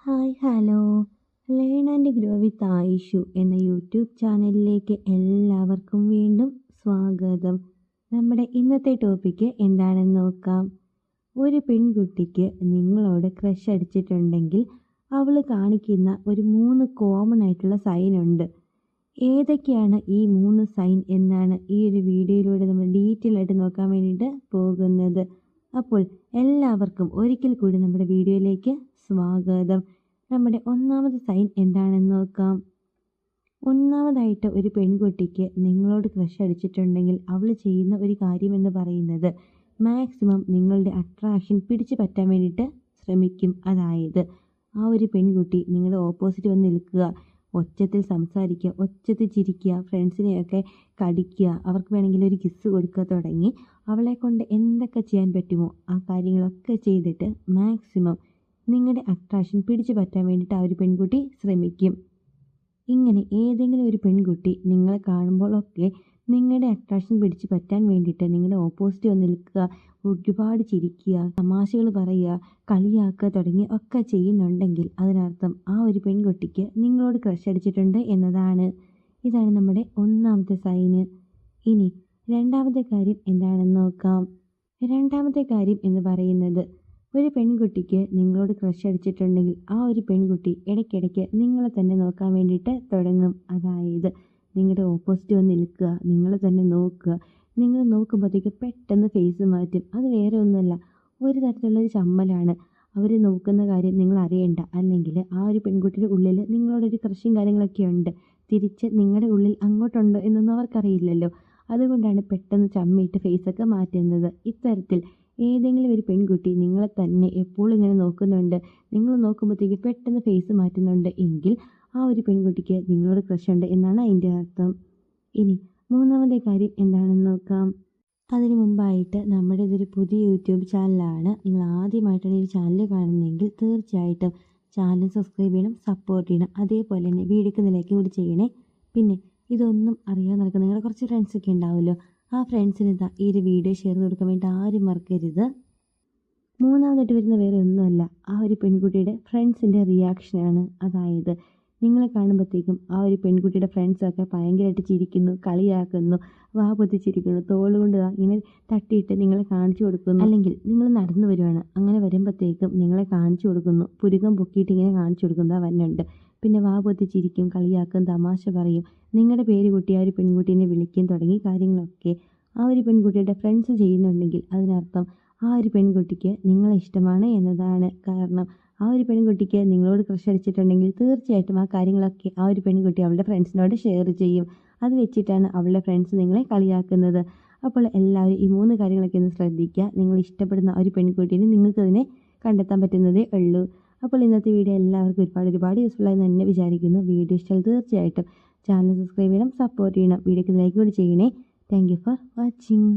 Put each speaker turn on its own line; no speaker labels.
Hello. Learn and grow with Ayishu എന്ന YouTube ചാനലിലേക്ക് എല്ലാവർക്കും വീണ്ടും സ്വാഗതം. നമ്മുടെ ഇന്നത്തെ ടോപ്പിക്ക് എന്താണെന്ന് നോക്കാം. ഒരു പെൺകുട്ടിക്ക് നിങ്ങളോട് ക്രഷ് അടിച്ചിട്ടുണ്ടെങ്കിൽ അവൾ കാണിക്കുന്ന ഒരു 3 കോമൺ ആയിട്ടുള്ള സൈൻ ഉണ്ട്. ഏതൊക്കെയാണ് ഈ 3 സൈൻ എന്നാണ് ഈ ഒരു വീഡിയോയിലൂടെ നമ്മൾ ഡീറ്റെയിൽ ആയിട്ട് നോക്കാൻ വേണ്ടിയിട്ട് പോകുന്നത്. അപ്പോൾ എല്ലാവർക്കും ഒരിക്കൽ കൂടി നമ്മുടെ വീഡിയോയിലേക്ക് സ്വാഗതം. നമ്മുടെ ഒന്നാമത്തെ സൈൻ എന്താണെന്ന് നോക്കാം. ഒന്നാമതായിട്ട് ഒരു പെൺകുട്ടിക്ക് നിങ്ങളോട് ക്രഷ് അടിച്ചിട്ടുണ്ടെങ്കിൽ അവൾ ചെയ്യുന്ന ഒരു കാര്യമെന്ന് പറയുന്നത് മാക്സിമം നിങ്ങളുടെ അട്രാക്ഷൻ പിടിച്ചു പറ്റാൻ വേണ്ടിയിട്ട് ശ്രമിക്കും. അതായത് ആ ഒരു പെൺകുട്ടി നിങ്ങളുടെ ഓപ്പോസിറ്റ് വന്ന് നിൽക്കുക, ഒച്ചത്തിൽ സംസാരിക്കുക, ഒച്ചത്തിൽ ചിരിക്കുക, ഫ്രണ്ട്സിനെയൊക്കെ കടിക്കുക, അവർക്ക് വേണമെങ്കിൽ ഒരു കിസ് കൊടുക്കുക തുടങ്ങി അവളെ കൊണ്ട് എന്തൊക്കെ ചെയ്യാൻ പറ്റുമോ ആ കാര്യങ്ങളൊക്കെ ചെയ്തിട്ട് മാക്സിമം നിങ്ങളുടെ അട്രാക്ഷൻ പിടിച്ചു പറ്റാൻ വേണ്ടിയിട്ട് ആ ഒരു പെൺകുട്ടി ശ്രമിക്കും. ഇങ്ങനെ ഏതെങ്കിലും ഒരു പെൺകുട്ടി നിങ്ങളെ കാണുമ്പോഴൊക്കെ നിങ്ങളുടെ അട്രാക്ഷൻ പിടിച്ചു പറ്റാൻ വേണ്ടിയിട്ട് നിങ്ങളുടെ ഓപ്പോസിറ്റ് വന്ന് നിൽക്കുക, ഒരുപാട് ചിരിക്കുക, തമാശകൾ പറയുക, കളിയാക്കുക തുടങ്ങി ഒക്കെ ചെയ്യുന്നുണ്ടെങ്കിൽ അതിനർത്ഥം ആ ഒരു പെൺകുട്ടിക്ക് നിങ്ങളോട് ക്രഷ് അടിച്ചിട്ടുണ്ട് എന്നതാണ്. ഇതാണ് നമ്മുടെ ഒന്നാമത്തെ സൈന്. ഇനി രണ്ടാമത്തെ കാര്യം എന്താണെന്ന് നോക്കാം. രണ്ടാമത്തെ കാര്യം എന്ന് പറയുന്നത് ഒരു പെൺകുട്ടിക്ക് നിങ്ങളോട് ക്രഷ് അടിച്ചിട്ടുണ്ടെങ്കിൽ ആ ഒരു പെൺകുട്ടി ഇടയ്ക്കിടയ്ക്ക് നിങ്ങളെ തന്നെ നോക്കാൻ വേണ്ടിയിട്ട് തുടങ്ങും. അതായത് നിങ്ങളുടെ ഓപ്പോസിറ്റ് വന്ന് നിൽക്കുക, നിങ്ങളെ തന്നെ നോക്കുക. നിങ്ങൾ നോക്കുമ്പോഴത്തേക്ക് പെട്ടെന്ന് ഫേസ് മാറ്റും. അത് വേറെ ഒന്നുമല്ല, ഒരു തരത്തിലുള്ളൊരു ചമ്മലാണ്. അവർ നോക്കുന്ന കാര്യം നിങ്ങൾ അറിയണ്ട. അല്ലെങ്കിൽ ആ ഒരു പെൺകുട്ടിയുടെ ഉള്ളിൽ നിങ്ങളോടൊരു ക്രഷും കാര്യങ്ങളൊക്കെ ഉണ്ട്, തിരിച്ച് നിങ്ങളുടെ ഉള്ളിൽ അങ്ങോട്ടുണ്ടോ എന്നൊന്നും അവർക്കറിയില്ലല്ലോ. അതുകൊണ്ടാണ് പെട്ടെന്ന് ചമ്മിയിട്ട് ഫേസൊക്കെ മാറ്റുന്നത്. ഇത്തരത്തിൽ ഏതെങ്കിലും ഒരു പെൺകുട്ടി നിങ്ങളെ തന്നെ എപ്പോഴും ഇങ്ങനെ നോക്കുന്നുണ്ട്, നിങ്ങൾ നോക്കുമ്പോഴത്തേക്ക് പെട്ടെന്ന് ഫേസ് മാറ്റുന്നുണ്ട് എങ്കിൽ ആ ഒരു പെൺകുട്ടിക്ക് നിങ്ങളോട് ക്രഷ് ഉണ്ട് എന്നാണ് അതിൻ്റെ അർത്ഥം. ഇനി മൂന്നാമത്തെ കാര്യം എന്താണെന്ന് നോക്കാം. അതിനു മുമ്പായിട്ട് നമ്മുടെ ഇതൊരു പുതിയ യൂട്യൂബ് ചാനലാണ്. നിങ്ങൾ ആദ്യമായിട്ടാണ് ഈ ചാനൽ കാണുന്നതെങ്കിൽ തീർച്ചയായിട്ടും ചാനൽ സബ്സ്ക്രൈബ് ചെയ്യണം, സപ്പോർട്ട് ചെയ്യണം. അതേപോലെ തന്നെ വീഡിയോക്ക് ലൈക്ക് കൂടി ചെയ്യണേ. പിന്നെ ഇതൊന്നും അറിയാൻ നടക്കുന്ന നിങ്ങളുടെ കുറച്ച് ഫ്രണ്ട്സൊക്കെ ഉണ്ടാവുമല്ലോ, ആ ഫ്രണ്ട്സിന് ഈ ഒരു വീഡിയോ ഷെയർ ചെയ്ത് കൊടുക്കാൻ വേണ്ടി ആരും മറക്കരുത്. മൂന്നാമതായിട്ട് വരുന്ന വേറെ ഒന്നുമല്ല, ആ ഒരു പെൺകുട്ടിയുടെ ഫ്രണ്ട്സിൻ്റെ റിയാക്ഷനാണ്. അതായത് നിങ്ങളെ കാണുമ്പോഴത്തേക്കും ആ ഒരു പെൺകുട്ടിയുടെ ഫ്രണ്ട്സൊക്കെ ഭയങ്കരമായിട്ട് ചിരിക്കുന്നു, കളിയാക്കുന്നു, വാ പൊത്തിച്ചിരിക്കുന്നു, തോളുകൊണ്ട് ഇങ്ങനെ തട്ടിയിട്ട് നിങ്ങളെ കാണിച്ചു കൊടുക്കുന്നു. അല്ലെങ്കിൽ നിങ്ങൾ നടന്നു വരുവാണ്, അങ്ങനെ വരുമ്പോഴത്തേക്കും നിങ്ങളെ കാണിച്ചു കൊടുക്കുന്നു, പുരുകം പൊക്കിയിട്ട് ഇങ്ങനെ കാണിച്ചു കൊടുക്കുന്നതാ വന്നുണ്ട്. പിന്നെ വാ പൊത്തിച്ചിരിക്കും, കളിയാക്കും, തമാശ പറയും, നിങ്ങളുടെ പേര് കൂട്ടി ആ ഒരു പെൺകുട്ടീനെ വിളിക്കും തുടങ്ങി കാര്യങ്ങളൊക്കെ ആ ഒരു പെൺകുട്ടിയുടെ ഫ്രണ്ട്സ് ചെയ്യുന്നുണ്ടെങ്കിൽ അതിനർത്ഥം ആ ഒരു പെൺകുട്ടിക്ക് നിങ്ങളെ ഇഷ്ടമാണ് എന്നതാണ്. കാരണം ആ ഒരു പെൺകുട്ടിക്ക് നിങ്ങളോട് ക്രഷ് അടിച്ചിട്ടുണ്ടെങ്കിൽ തീർച്ചയായിട്ടും ആ കാര്യങ്ങളൊക്കെ ആ ഒരു പെൺകുട്ടി അവളുടെ ഫ്രണ്ട്സിനോട് ഷെയർ ചെയ്യും. അത് വെച്ചിട്ടാണ് അവളുടെ ഫ്രണ്ട്സ് നിങ്ങളെ കളിയാക്കുന്നത്. അപ്പോൾ എല്ലാവരും ഈ 3 കാര്യങ്ങളൊക്കെ ഒന്ന് ശ്രദ്ധിക്കുക. നിങ്ങൾ ഇഷ്ടപ്പെടുന്ന ഒരു പെൺകുട്ടീനെ നിങ്ങൾക്കതിനെ കണ്ടെത്താൻ പറ്റുന്നതേ ഉള്ളൂ. അപ്പോൾ ഇന്നത്തെ വീഡിയോ എല്ലാവർക്കും ഒരുപാട് യൂസ്ഫുൾ ആയി തന്നെ വിചാരിക്കുന്നു. വീഡിയോ ഇഷ്ടം തീർച്ചയായിട്ടും ചാനൽ സബ്സ്ക്രൈബ് ചെയ്യണം, സപ്പോർട്ട് ചെയ്യണം, വീഡിയോക്ക് ലൈക്ക് കൂടി ചെയ്യണേ. Thank you for watching.